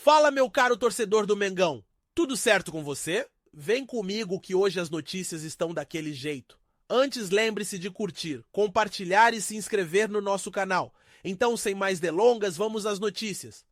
Fala, meu caro torcedor do Mengão. Tudo certo com você? Vem comigo que hoje as notícias estão daquele jeito. Antes, lembre-se de curtir, compartilhar e se inscrever no nosso canal. Então, sem mais delongas, vamos às notícias.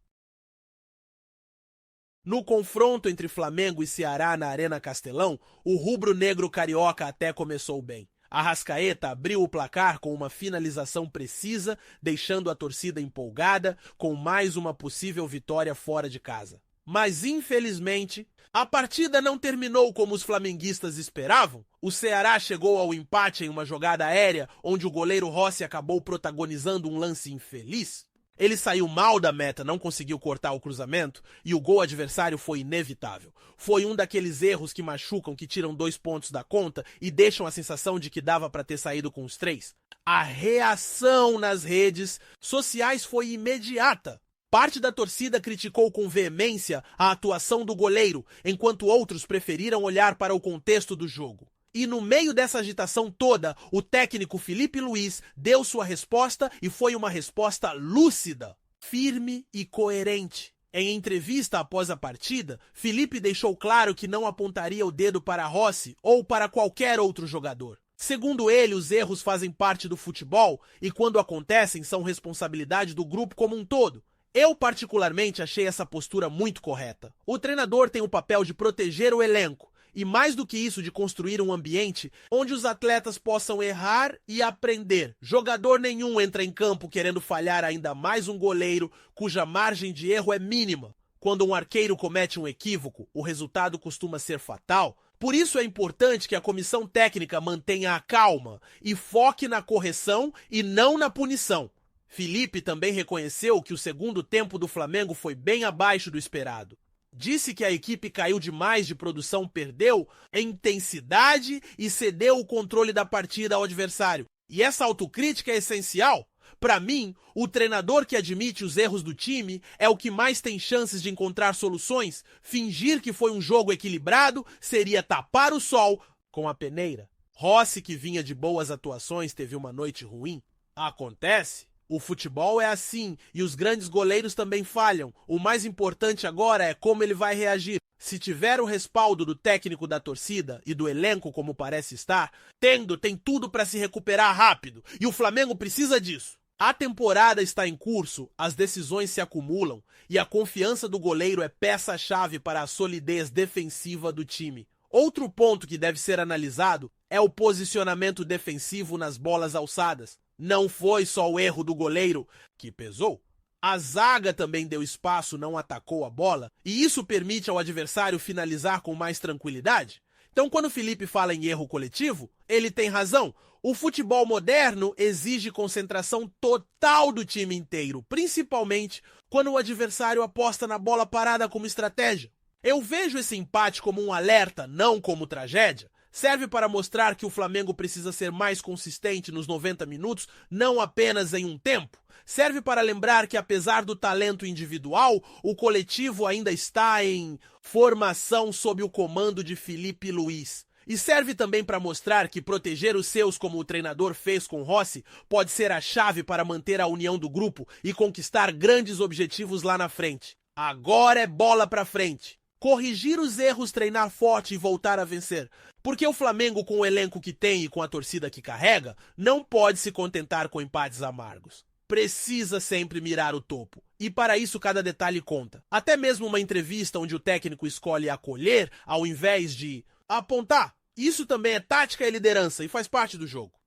No confronto entre Flamengo e Ceará na Arena Castelão, o rubro-negro carioca até começou bem. Arrascaeta abriu o placar com uma finalização precisa, deixando a torcida empolgada com mais uma possível vitória fora de casa. Mas, infelizmente, a partida não terminou como os flamenguistas esperavam. O Ceará chegou ao empate em uma jogada aérea, onde o goleiro Rossi acabou protagonizando um lance infeliz. Ele saiu mal da meta, não conseguiu cortar o cruzamento e o gol adversário foi inevitável. Foi um daqueles erros que machucam, que tiram 2 pontos da conta e deixam a sensação de que dava para ter saído com os 3. A reação nas redes sociais foi imediata. Parte da torcida criticou com veemência a atuação do goleiro, enquanto outros preferiram olhar para o contexto do jogo. E no meio dessa agitação toda, o técnico Filipe Luís deu sua resposta e foi uma resposta lúcida, firme e coerente. Em entrevista após a partida, Filipe deixou claro que não apontaria o dedo para Rossi ou para qualquer outro jogador. Segundo ele, os erros fazem parte do futebol e quando acontecem são responsabilidade do grupo como um todo. Eu particularmente achei essa postura muito correta. O treinador tem o papel de proteger o elenco, e mais do que isso, de construir um ambiente onde os atletas possam errar e aprender. Jogador nenhum entra em campo querendo falhar ainda mais um goleiro cuja margem de erro é mínima. Quando um arqueiro comete um equívoco, o resultado costuma ser fatal. Por isso é importante que a comissão técnica mantenha a calma e foque na correção e não na punição. Filipe também reconheceu que o segundo tempo do Flamengo foi bem abaixo do esperado. Disse que a equipe caiu demais de produção, perdeu em intensidade e cedeu o controle da partida ao adversário. E essa autocrítica é essencial. Para mim, o treinador que admite os erros do time é o que mais tem chances de encontrar soluções. Fingir que foi um jogo equilibrado seria tapar o sol com a peneira. Rossi, que vinha de boas atuações, teve uma noite ruim. Acontece. O futebol é assim e os grandes goleiros também falham. O mais importante agora é como ele vai reagir. Se tiver o respaldo do técnico da torcida e do elenco como parece estar, tem tudo para se recuperar rápido. E o Flamengo precisa disso. A temporada está em curso, as decisões se acumulam e a confiança do goleiro é peça-chave para a solidez defensiva do time. Outro ponto que deve ser analisado é o posicionamento defensivo nas bolas alçadas. Não foi só o erro do goleiro que pesou. A zaga também deu espaço, não atacou a bola, e isso permite ao adversário finalizar com mais tranquilidade. Então, quando o Filipe fala em erro coletivo, ele tem razão. O futebol moderno exige concentração total do time inteiro, principalmente quando o adversário aposta na bola parada como estratégia. Eu vejo esse empate como um alerta, não como tragédia. Serve para mostrar que o Flamengo precisa ser mais consistente nos 90 minutos, não apenas em um tempo. Serve para lembrar que, apesar do talento individual, o coletivo ainda está em formação sob o comando de Filipe Luís. E serve também para mostrar que proteger os seus, como o treinador fez com Rossi, pode ser a chave para manter a união do grupo e conquistar grandes objetivos lá na frente. Agora é bola para frente. Corrigir os erros, treinar forte e voltar a vencer. Porque o Flamengo, com o elenco que tem e com a torcida que carrega, não pode se contentar com empates amargos. Precisa sempre mirar o topo. E para isso cada detalhe conta. Até mesmo uma entrevista onde o técnico escolhe acolher ao invés de apontar. Isso também é tática e liderança e faz parte do jogo.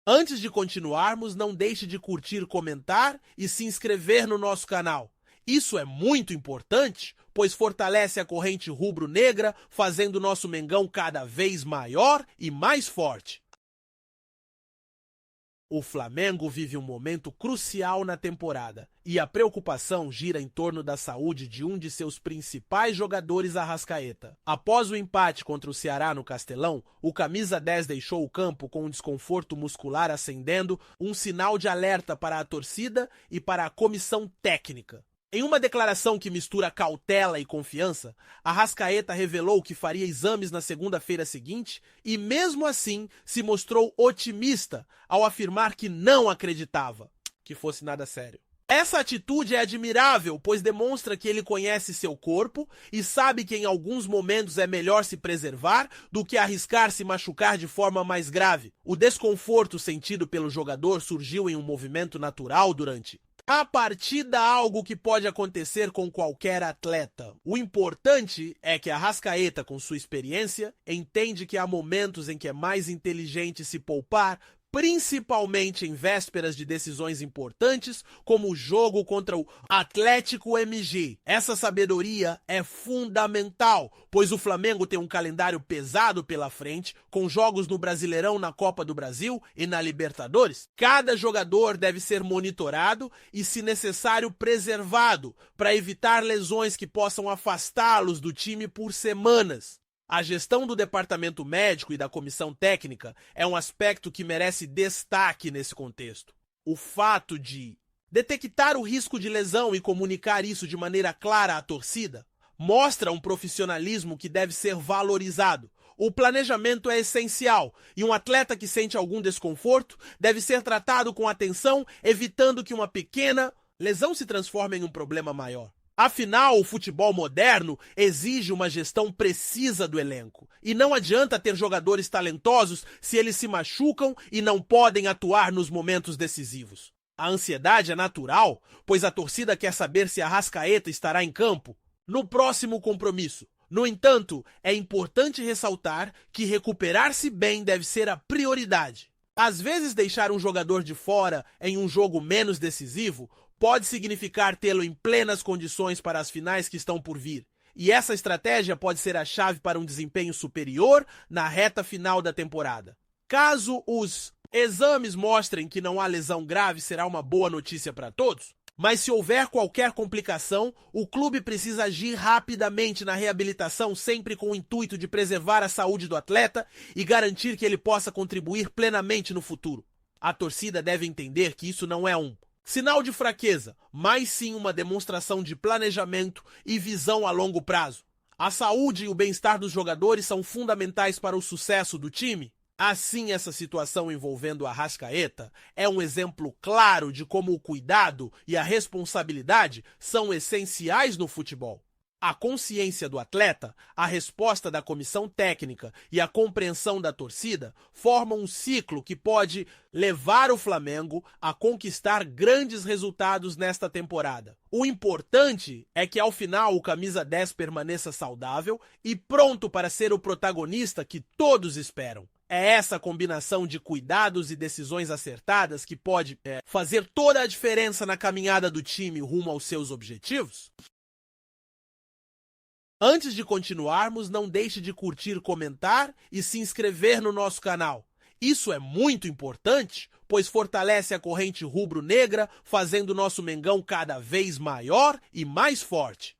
Antes de continuarmos, não deixe de curtir, comentar e se inscrever no nosso canal. Isso é muito importante, pois fortalece a corrente rubro-negra, fazendo o nosso Mengão cada vez maior e mais forte. O Flamengo vive um momento crucial na temporada e a preocupação gira em torno da saúde de um de seus principais jogadores, Arrascaeta. Após o empate contra o Ceará no Castelão, o camisa 10 deixou o campo com um desconforto muscular acendendo, um sinal de alerta para a torcida e para a comissão técnica. Em uma declaração que mistura cautela e confiança, Arrascaeta revelou que faria exames na segunda-feira seguinte e, mesmo assim, se mostrou otimista ao afirmar que não acreditava que fosse nada sério. Essa atitude é admirável, pois demonstra que ele conhece seu corpo e sabe que em alguns momentos é melhor se preservar do que arriscar se machucar de forma mais grave. O desconforto sentido pelo jogador surgiu em um movimento natural durante a partida, algo que pode acontecer com qualquer atleta. O importante é que Arrascaeta, com sua experiência, entende que há momentos em que é mais inteligente se poupar, principalmente em vésperas de decisões importantes, como o jogo contra o Atlético MG. Essa sabedoria é fundamental, pois o Flamengo tem um calendário pesado pela frente, com jogos no Brasileirão, na Copa do Brasil e na Libertadores. Cada jogador deve ser monitorado e, se necessário, preservado, para evitar lesões que possam afastá-los do time por semanas. A gestão do departamento médico e da comissão técnica é um aspecto que merece destaque nesse contexto. O fato de detectar o risco de lesão e comunicar isso de maneira clara à torcida mostra um profissionalismo que deve ser valorizado. O planejamento é essencial e um atleta que sente algum desconforto deve ser tratado com atenção, evitando que uma pequena lesão se transforme em um problema maior. Afinal, o futebol moderno exige uma gestão precisa do elenco. E não adianta ter jogadores talentosos se eles se machucam e não podem atuar nos momentos decisivos. A ansiedade é natural, pois a torcida quer saber se Arrascaeta estará em campo no próximo compromisso. No entanto, é importante ressaltar que recuperar-se bem deve ser a prioridade. Às vezes, deixar um jogador de fora em um jogo menos decisivo pode significar tê-lo em plenas condições para as finais que estão por vir. E essa estratégia pode ser a chave para um desempenho superior na reta final da temporada. Caso os exames mostrem que não há lesão grave, será uma boa notícia para todos. Mas se houver qualquer complicação, o clube precisa agir rapidamente na reabilitação, sempre com o intuito de preservar a saúde do atleta e garantir que ele possa contribuir plenamente no futuro. A torcida deve entender que isso não é um sinal de fraqueza, mas sim uma demonstração de planejamento e visão a longo prazo. A saúde e o bem-estar dos jogadores são fundamentais para o sucesso do time. Assim, essa situação envolvendo Arrascaeta é um exemplo claro de como o cuidado e a responsabilidade são essenciais no futebol. A consciência do atleta, a resposta da comissão técnica e a compreensão da torcida formam um ciclo que pode levar o Flamengo a conquistar grandes resultados nesta temporada. O importante é que ao final o camisa 10 permaneça saudável e pronto para ser o protagonista que todos esperam. É essa combinação de cuidados e decisões acertadas que pode fazer toda a diferença na caminhada do time rumo aos seus objetivos? Antes de continuarmos, não deixe de curtir, comentar e se inscrever no nosso canal. Isso é muito importante, pois fortalece a corrente rubro-negra, fazendo nosso Mengão cada vez maior e mais forte.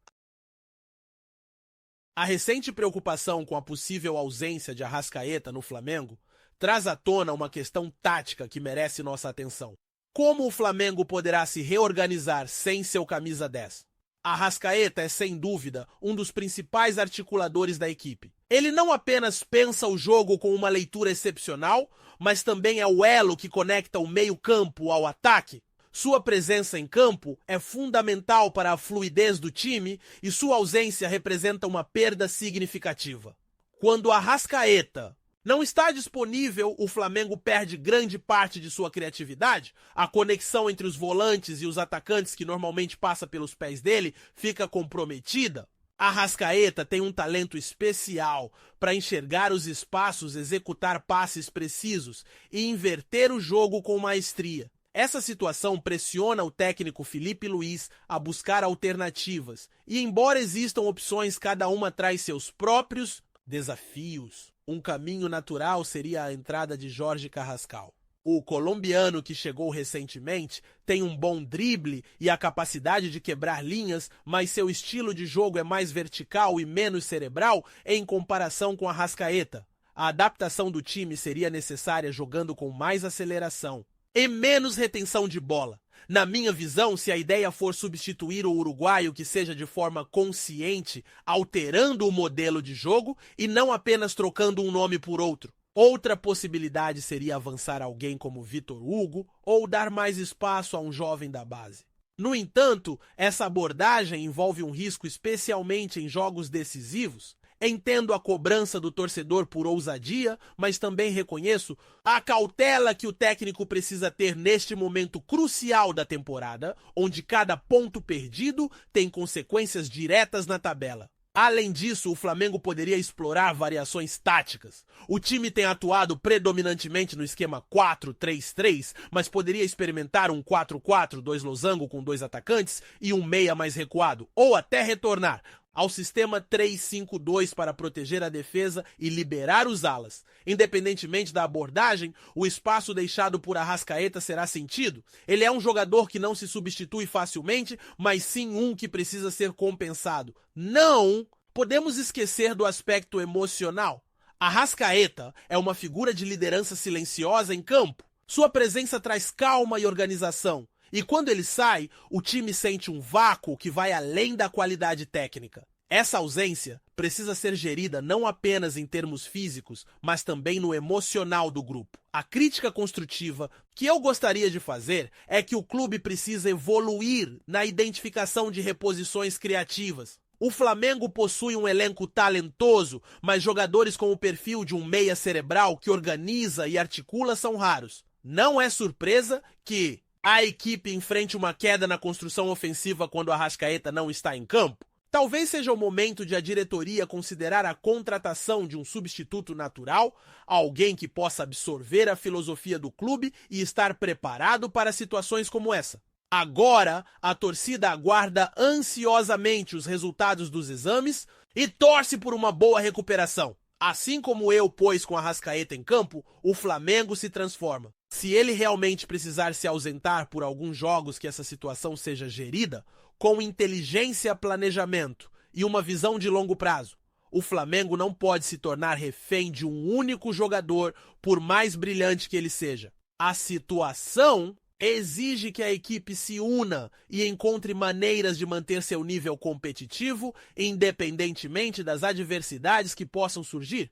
A recente preocupação com a possível ausência de Arrascaeta no Flamengo traz à tona uma questão tática que merece nossa atenção. Como o Flamengo poderá se reorganizar sem seu camisa 10? Arrascaeta é, sem dúvida, um dos principais articuladores da equipe. Ele não apenas pensa o jogo com uma leitura excepcional, mas também é o elo que conecta o meio-campo ao ataque. Sua presença em campo é fundamental para a fluidez do time e sua ausência representa uma perda significativa. Quando Arrascaeta não está disponível, o Flamengo perde grande parte de sua criatividade. A conexão entre os volantes e os atacantes, que normalmente passa pelos pés dele, fica comprometida. Arrascaeta tem um talento especial para enxergar os espaços, executar passes precisos e inverter o jogo com maestria. Essa situação pressiona o técnico Felipe Luiz a buscar alternativas. E embora existam opções, cada uma traz seus próprios desafios. Um caminho natural seria a entrada de Jorge Carrascal. O colombiano, que chegou recentemente, tem um bom drible e a capacidade de quebrar linhas, mas seu estilo de jogo é mais vertical e menos cerebral em comparação com Arrascaeta. A adaptação do time seria necessária jogando com mais aceleração e menos retenção de bola. Na minha visão, se a ideia for substituir o uruguaio, que seja de forma consciente, alterando o modelo de jogo e não apenas trocando um nome por outro. Outra possibilidade seria avançar alguém como Vitor Hugo ou dar mais espaço a um jovem da base. No entanto, essa abordagem envolve um risco especialmente em jogos decisivos. Entendo a cobrança do torcedor por ousadia, mas também reconheço a cautela que o técnico precisa ter neste momento crucial da temporada, onde cada ponto perdido tem consequências diretas na tabela. Além disso, o Flamengo poderia explorar variações táticas. O time tem atuado predominantemente no esquema 4-3-3, mas poderia experimentar um 4-4, 2 losango com 2 atacantes e um meia mais recuado, ou até retornar ao sistema 3-5-2 para proteger a defesa e liberar os alas. Independentemente da abordagem, o espaço deixado por Arrascaeta será sentido. Ele é um jogador que não se substitui facilmente, mas sim um que precisa ser compensado. Não podemos esquecer do aspecto emocional. Arrascaeta é uma figura de liderança silenciosa em campo. Sua presença traz calma e organização. E quando ele sai, o time sente um vácuo que vai além da qualidade técnica. Essa ausência precisa ser gerida não apenas em termos físicos, mas também no emocional do grupo. A crítica construtiva que eu gostaria de fazer é que o clube precisa evoluir na identificação de reposições criativas. O Flamengo possui um elenco talentoso, mas jogadores com o perfil de um meia cerebral que organiza e articula são raros. Não é surpresa que a equipe enfrente uma queda na construção ofensiva quando Arrascaeta não está em campo? Talvez seja o momento de a diretoria considerar a contratação de um substituto natural, alguém que possa absorver a filosofia do clube e estar preparado para situações como essa. Agora, a torcida aguarda ansiosamente os resultados dos exames e torce por uma boa recuperação. Assim como eu pôs com Arrascaeta em campo, o Flamengo se transforma. Se ele realmente precisar se ausentar por alguns jogos que essa situação seja gerida, com inteligência, planejamento e uma visão de longo prazo, o Flamengo não pode se tornar refém de um único jogador, por mais brilhante que ele seja. A situação exige que a equipe se una e encontre maneiras de manter seu nível competitivo, independentemente das adversidades que possam surgir.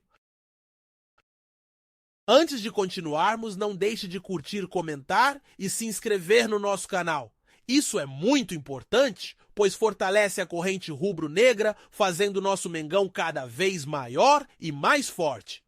Antes de continuarmos, não deixe de curtir, comentar e se inscrever no nosso canal. Isso é muito importante, pois fortalece a corrente rubro-negra, fazendo nosso Mengão cada vez maior e mais forte.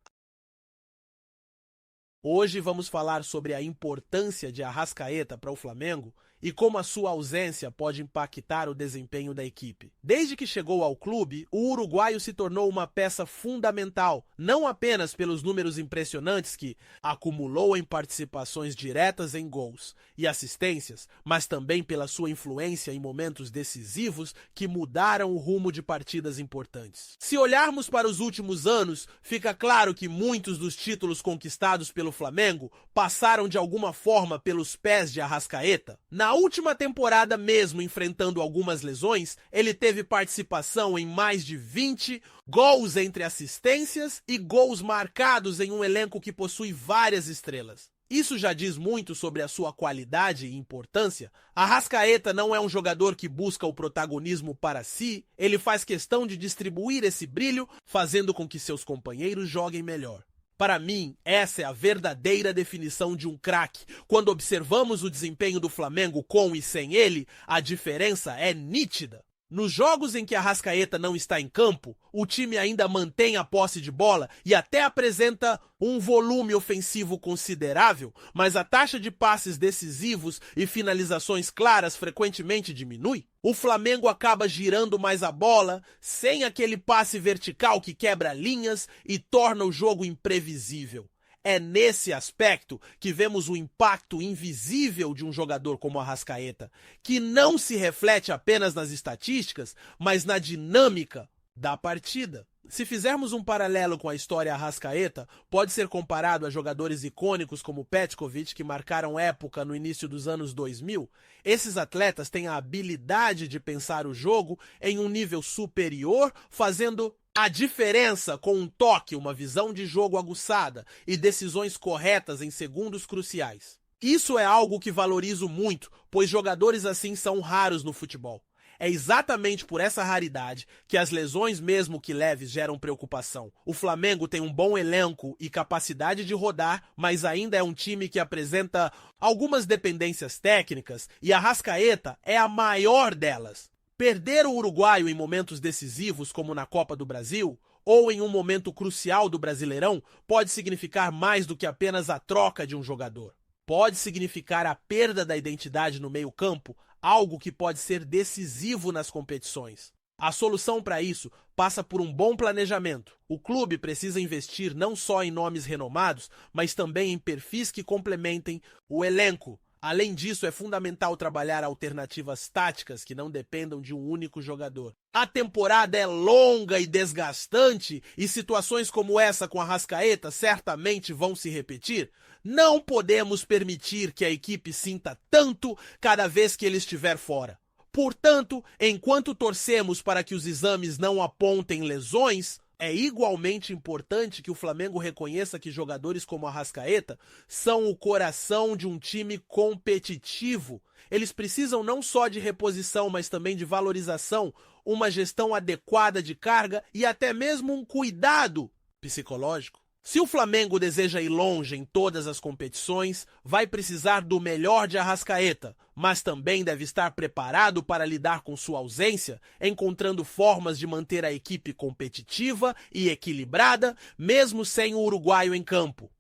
Hoje vamos falar sobre a importância de Arrascaeta para o Flamengo e como a sua ausência pode impactar o desempenho da equipe. Desde que chegou ao clube, o uruguaio se tornou uma peça fundamental, não apenas pelos números impressionantes que acumulou em participações diretas em gols e assistências, mas também pela sua influência em momentos decisivos que mudaram o rumo de partidas importantes. Se olharmos para os últimos anos, fica claro que muitos dos títulos conquistados pelo Flamengo passaram de alguma forma pelos pés de Arrascaeta. Na última temporada mesmo, enfrentando algumas lesões, ele teve participação em mais de 20 gols entre assistências e gols marcados em um elenco que possui várias estrelas. Isso já diz muito sobre a sua qualidade e importância. Arrascaeta não é um jogador que busca o protagonismo para si, ele faz questão de distribuir esse brilho, fazendo com que seus companheiros joguem melhor. Para mim, essa é a verdadeira definição de um craque. Quando observamos o desempenho do Flamengo com e sem ele, a diferença é nítida. Nos jogos em que Arrascaeta não está em campo, o time ainda mantém a posse de bola e até apresenta um volume ofensivo considerável, mas a taxa de passes decisivos e finalizações claras frequentemente diminui. O Flamengo acaba girando mais a bola, sem aquele passe vertical que quebra linhas e torna o jogo imprevisível. É nesse aspecto que vemos o impacto invisível de um jogador como Arrascaeta, que não se reflete apenas nas estatísticas, mas na dinâmica da partida. Se fizermos um paralelo com a história Arrascaeta, pode ser comparado a jogadores icônicos como Petkovic, que marcaram época no início dos anos 2000. Esses atletas têm a habilidade de pensar o jogo em um nível superior, fazendo a diferença com um toque, uma visão de jogo aguçada e decisões corretas em segundos cruciais. Isso é algo que valorizo muito, pois jogadores assim são raros no futebol. É exatamente por essa raridade que as lesões, mesmo que leves, geram preocupação. O Flamengo tem um bom elenco e capacidade de rodar, mas ainda é um time que apresenta algumas dependências técnicas e a Arrascaeta é a maior delas. Perder o uruguaio em momentos decisivos, como na Copa do Brasil, ou em um momento crucial do Brasileirão, pode significar mais do que apenas a troca de um jogador. Pode significar a perda da identidade no meio-campo, algo que pode ser decisivo nas competições. A solução para isso passa por um bom planejamento. O clube precisa investir não só em nomes renomados, mas também em perfis que complementem o elenco. Além disso, é fundamental trabalhar alternativas táticas que não dependam de um único jogador. A temporada é longa e desgastante e situações como essa com a Arrascaeta certamente vão se repetir. Não podemos permitir que a equipe sinta tanto cada vez que ele estiver fora. Portanto, enquanto torcemos para que os exames não apontem lesões, é igualmente importante que o Flamengo reconheça que jogadores como a Arrascaeta são o coração de um time competitivo. Eles precisam não só de reposição, mas também de valorização, uma gestão adequada de carga e até mesmo um cuidado psicológico. Se o Flamengo deseja ir longe em todas as competições, vai precisar do melhor de Arrascaeta, mas também deve estar preparado para lidar com sua ausência, encontrando formas de manter a equipe competitiva e equilibrada, mesmo sem o uruguaio em campo.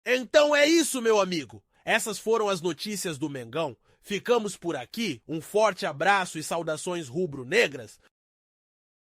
Então é isso, meu amigo! Essas foram as notícias do Mengão. Ficamos por aqui, um forte abraço e saudações rubro-negras.